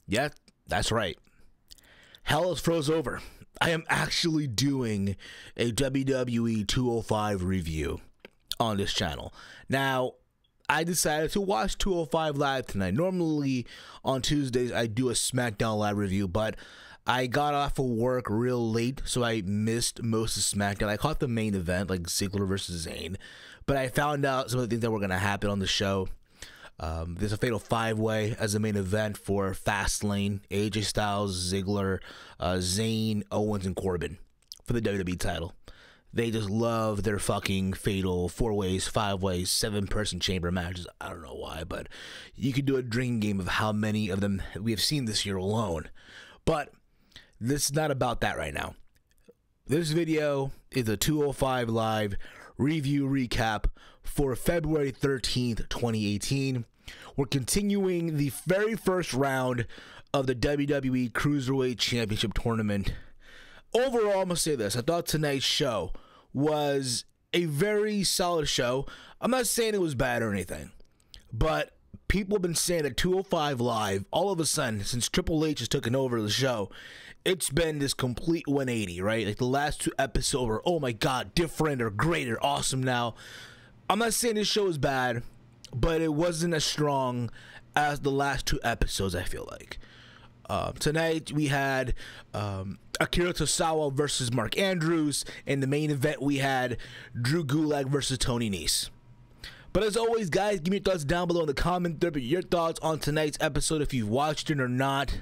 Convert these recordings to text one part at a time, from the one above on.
Yeah, that's right. Hell has froze over. I am actually doing a WWE 205 review on this channel. Now, I decided to watch 205 Live tonight. Normally on Tuesdays I do a SmackDown Live review, but I got off of work real late, so I missed most of SmackDown. I caught the main event, like Ziggler versus Zayn, but I found out some of the things that were going to happen on the show. There's a fatal 5-way as the main event for Fastlane. AJ Styles, Ziggler, Zayn, Owens, and Corbin for the WWE title. They just love their fucking fatal 4-ways, 5-ways, 7-person chamber matches. I don't know why, but you could do a drinking game of how many of them we have seen this year alone. But this is not about that right now. This video is a 205 Live review recap for February 13th, 2018. We're continuing the very first round of the WWE Cruiserweight Championship Tournament. Overall, I'm going to say this. I thought tonight's show was a very solid show. I'm not saying it was bad or anything, but people have been saying that 205 Live, all of a sudden, since Triple H has taken over the show, it's been this complete 180, right? Like the last 2 episodes were, oh my God, different or great or awesome now. I'm not saying this show is bad, but it wasn't as strong as the last 2 episodes, I feel like. Tonight we had Akira Tozawa versus Mark Andrews. In the main event we had Drew Gulak versus Tony Nese. But as always, guys, give me your thoughts down below in the comment there. But your thoughts on tonight's episode, if you've watched it or not,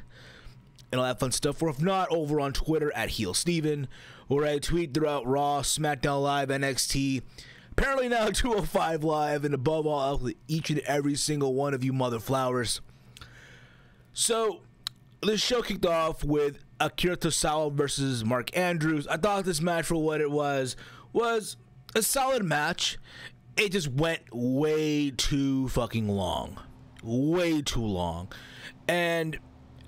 and all that fun stuff. Or if not, over on Twitter at HeelSteven, where I tweet throughout Raw, SmackDown Live, NXT, apparently now 205 Live, and above all else, each and every single one of you mother flowers. So this show kicked off with Akira Tozawa versus Mark Andrews. I thought this match, for what it was a solid match. It just went way too fucking long. Way too long. And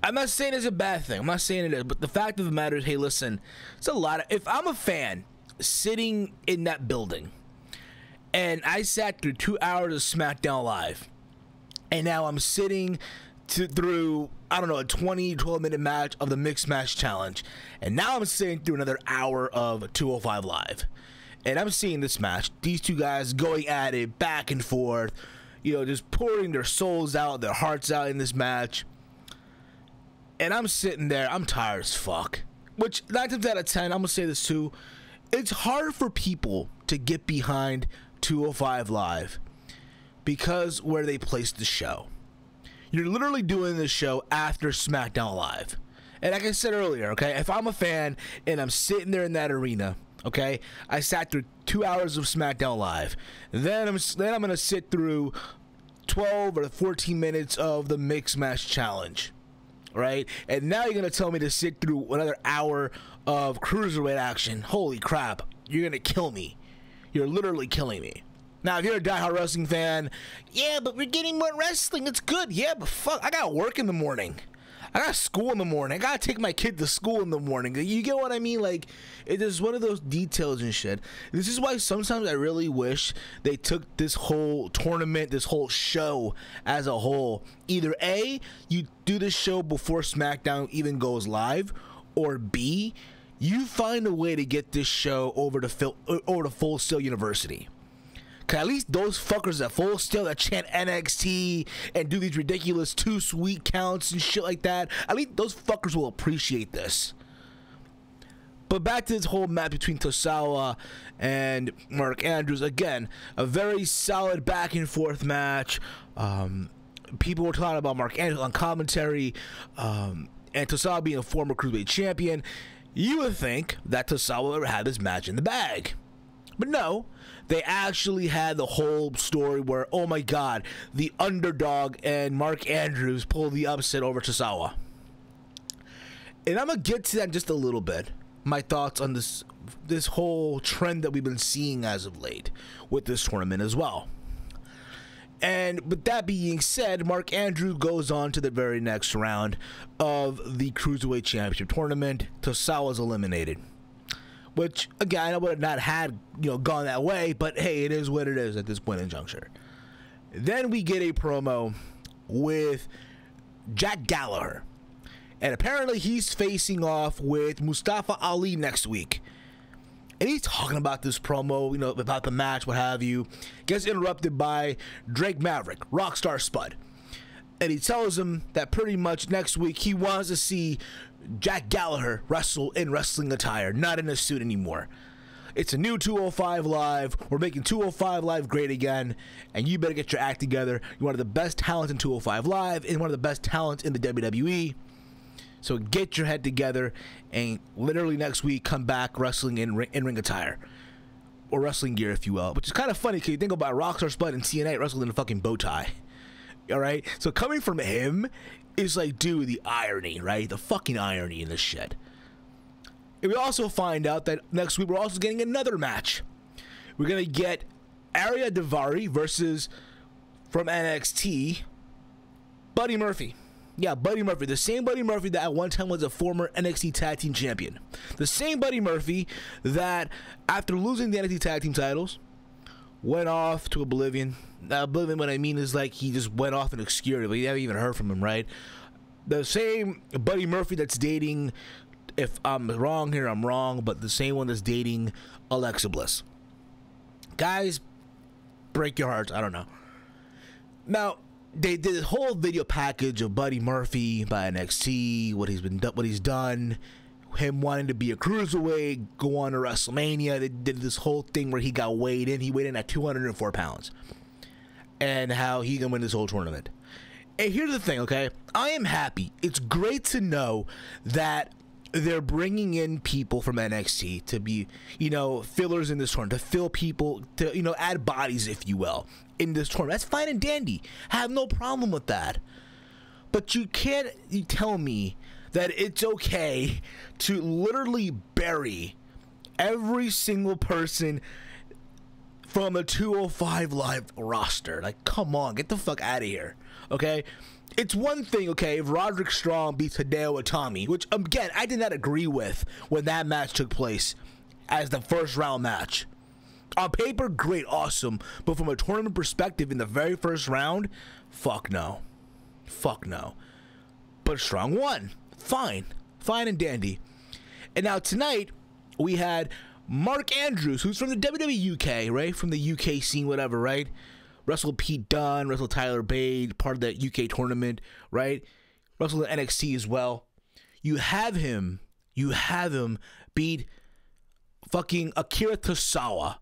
I'm not saying it's a bad thing. I'm not saying it is. But the fact of the matter is, hey, listen, it's a lot of... If I'm a fan sitting in that building and I sat through 2 hours of SmackDown Live, and now I'm sitting through, I don't know, a 12-minute match of the Mixed Match Challenge, and now I'm sitting through another hour of 205 Live, and I'm seeing this match, these two guys going at it back and forth, you know, just pouring their souls out, their hearts out in this match, and I'm sitting there, I'm tired as fuck. Which 9 times out of 10, I'm gonna say this too, it's hard for people to get behind 205 Live because where they place the show. You're literally doing this show after SmackDown Live. And like I said earlier, okay, if I'm a fan and I'm sitting there in that arena, okay, I sat through 2 hours of SmackDown Live, then I'm gonna sit through 12 or 14 minutes of the Mixed Match Challenge, right? And now you're gonna tell me to sit through another hour of Cruiserweight action. Holy crap, you're gonna kill me. You're literally killing me. Now, if you're a diehard wrestling fan, yeah, but we're getting more wrestling. It's good. Yeah, but fuck, I got work in the morning. I got school in the morning. I got to take my kid to school in the morning. You get what I mean? Like, it is one of those details and shit. This is why sometimes I really wish they took this whole tournament, this whole show as a whole. Either A, you do this show before SmackDown even goes live, or B, you find a way to get this show over to Full Sail University. Cause at least those fuckers at Full Sail that chant NXT and do these ridiculous 2 sweet counts and shit like that, at least those fuckers will appreciate this. But back to this whole match between Tozawa and Mark Andrews. Again, a very solid back and forth match. People were talking about Mark Andrews on commentary, and Tozawa being a former Cruiserweight champion. You would think that Tozawa would have this match in the bag. But no, they actually had the whole story where, oh my God, the underdog and Mark Andrews pulled the upset over Tozawa. And I'm going to get to that in just a little bit. My thoughts on this whole trend that we've been seeing as of late with this tournament as well. And with that being said, Mark Andrews goes on to the very next round of the Cruiserweight Championship Tournament. Tozawa's eliminated. Which, again, I would have not had, gone that way, but hey, it is what it is at this point in juncture. Then we get a promo with Jack Gallagher. And apparently he's facing off with Mustafa Ali next week. And he's talking about this promo, you know, about the match, what have you. Gets interrupted by Drake Maverick, Rockstar Spud. And he tells him that pretty much next week he wants to see Jack Gallagher wrestle in wrestling attire, not in a suit anymore. It's a new 205 Live. We're making 205 Live great again, and you better get your act together. You're one of the best talents in 205 Live and one of the best talents in the WWE. So get your head together and literally next week come back wrestling in ring attire. Or wrestling gear, if you will. Which is kind of funny because you think about Rockstar Spud and TNA wrestling in a fucking bow tie. Alright? So coming from him is like, dude, the irony, right? The fucking irony in this shit. And we also find out that next week we're also getting another match. We're going to get Arya Daivari versus, from NXT, Buddy Murphy. Yeah, Buddy Murphy. The same Buddy Murphy that at one time was a former NXT Tag Team Champion. The same Buddy Murphy that, after losing the NXT Tag Team titles, went off to oblivion. Now, oblivion, what I mean is like he just went off in obscurity. We haven't even heard from him, right? The same Buddy Murphy that's dating... If I'm wrong here, I'm wrong, but the same one that's dating Alexa Bliss. Guys, break your hearts. I don't know. Now, they did a whole video package of Buddy Murphy by NXT, what he's done, him wanting to be a cruiserweight, go on to WrestleMania. They did this whole thing where he got weighed in. He weighed in at 204 pounds. And how he can win this whole tournament. And here's the thing, okay? I am happy. It's great to know that they're bringing in people from NXT to be, you know, fillers in this tournament, to fill people, to, you know, add bodies, if you will, in this tournament. That's fine and dandy. I have no problem with that. But you can't tell me that it's okay to literally bury every single person from the 205 Live roster. Like, come on, get the fuck out of here, okay? It's one thing, okay, if Roderick Strong beats Hideo Itami, which, again, I did not agree with when that match took place as the first round match. On paper, great, awesome, but from a tournament perspective in the very first round, fuck no. Fuck no. But Strong won. Fine. Fine and dandy. And now tonight, we had Mark Andrews, who's from the WWE UK, right? From the UK scene, whatever, right? Wrestled Pete Dunne, wrestled Tyler Bate, part of that UK tournament, right? Wrestled in NXT as well. You have him beat fucking Akira Tozawa,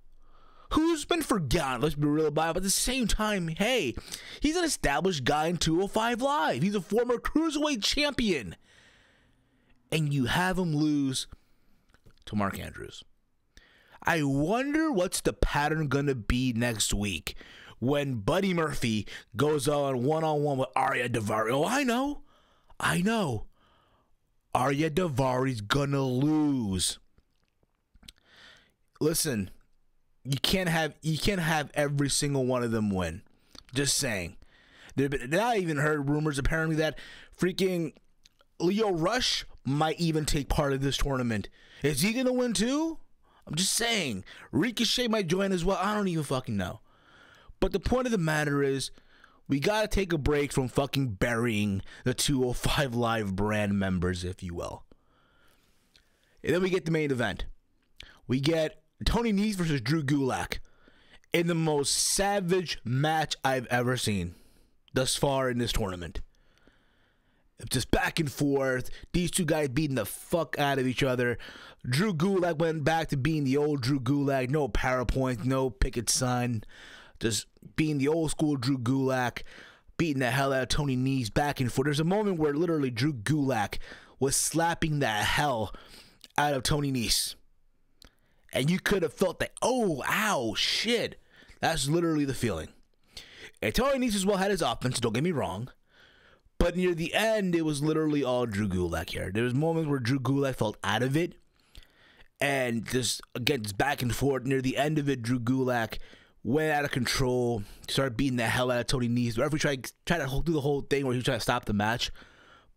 who's been forgotten, let's be real about it, but at the same time, hey, he's an established guy in 205 Live. He's a former Cruiserweight champion. And you have him lose to Mark Andrews. I wonder what's the pattern gonna be next week when Buddy Murphy goes on one-on-one with Arya Daivari. Oh, I know. Arya Daivari's gonna lose. Listen, you can't have every single one of them win. Just saying. I even heard rumors apparently that freaking Leo Rush might even take part of this tournament. Is he gonna win too? I'm just saying. Ricochet might join as well. I don't even fucking know. But the point of the matter is, we gotta take a break from fucking burying the 205 Live brand members, if you will. And then we get the main event. We get Tony Nese versus Drew Gulak in the most savage match I've ever seen thus far in this tournament. Just back and forth. These two guys beating the fuck out of each other. Drew Gulak went back to being the old Drew Gulak. No PowerPoint, no picket sign. Just being the old school Drew Gulak, beating the hell out of Tony Nese back and forth. There's a moment where literally Drew Gulak was slapping the hell out of Tony Nese. And you could have felt that, oh, ow, shit. That's literally the feeling. And Tony Nese as well had his offense, don't get me wrong. But near the end, it was literally all Drew Gulak here. There was moments where Drew Gulak felt out of it. And just, again, just back and forth. Near the end of it, Drew Gulak went out of control, started beating the hell out of Tony Nese. The referee tried to do the whole thing where he was trying to stop the match,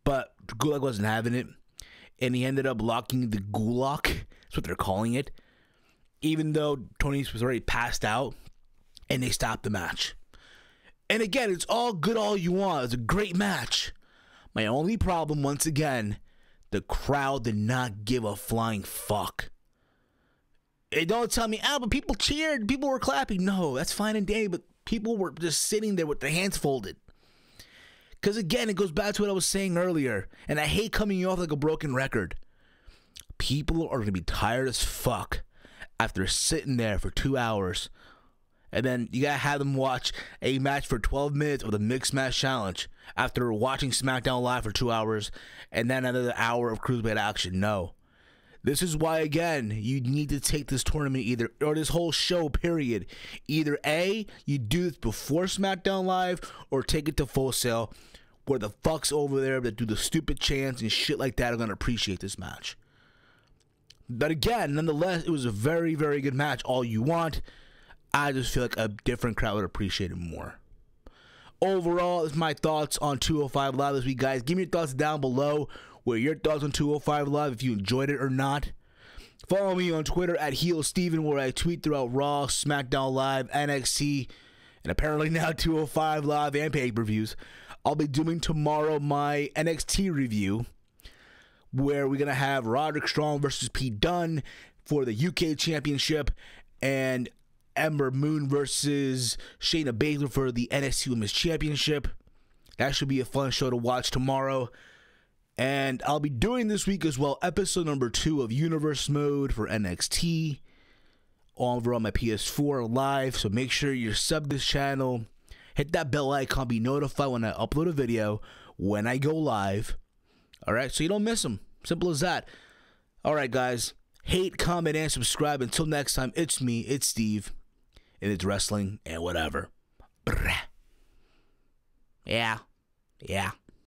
but Gulak wasn't having it, and he ended up locking the Gulak. That's what they're calling it, even though Tony Nese was already passed out, and they stopped the match. And again, it's all good all you want. It's a great match, My only problem, once again, the crowd did not give a flying fuck. Don't tell me, but people cheered, people were clapping. No, that's fine and dandy, but people were just sitting there with their hands folded. Because again, it goes back to what I was saying earlier, and I hate coming off like a broken record. People are going to be tired as fuck after sitting there for 2 hours. And then you got to have them watch a match for 12 minutes of the Mixed Match Challenge after watching SmackDown Live for 2 hours and then another hour of Cruiserweight action. No. This is why, again, you need to take this tournament either, or this whole show, period. Either A, you do this before SmackDown Live, or take it to Full Sail, where the fucks over there that do the stupid chants and shit like that are going to appreciate this match. But again, nonetheless, it was a very, very good match. All you want. I just feel like a different crowd would appreciate it more. Overall, that's my thoughts on 205 Live this week, guys. Give me your thoughts down below. What are your thoughts on 205 Live, if you enjoyed it or not? Follow me on Twitter at HeelSteven, where I tweet throughout Raw, SmackDown Live, NXT, and apparently now 205 Live and pay-per-views. I'll be doing tomorrow my NXT review, where we're going to have Roderick Strong versus Pete Dunne for the UK Championship, and Ember Moon versus Shayna Baszler for the NXT Women's Championship. That should be a fun show to watch tomorrow. And I'll be doing this week as well episode number 2 of Universe Mode for NXT over on my PS4 Live. So make sure you're sub this channel. Hit that bell icon. Be notified when I upload a video, when I go live. Alright, so you don't miss them. Simple as that. Alright, guys. Hate, comment, and subscribe. Until next time, it's me, it's Steve. And it's wrestling and whatever. Yeah.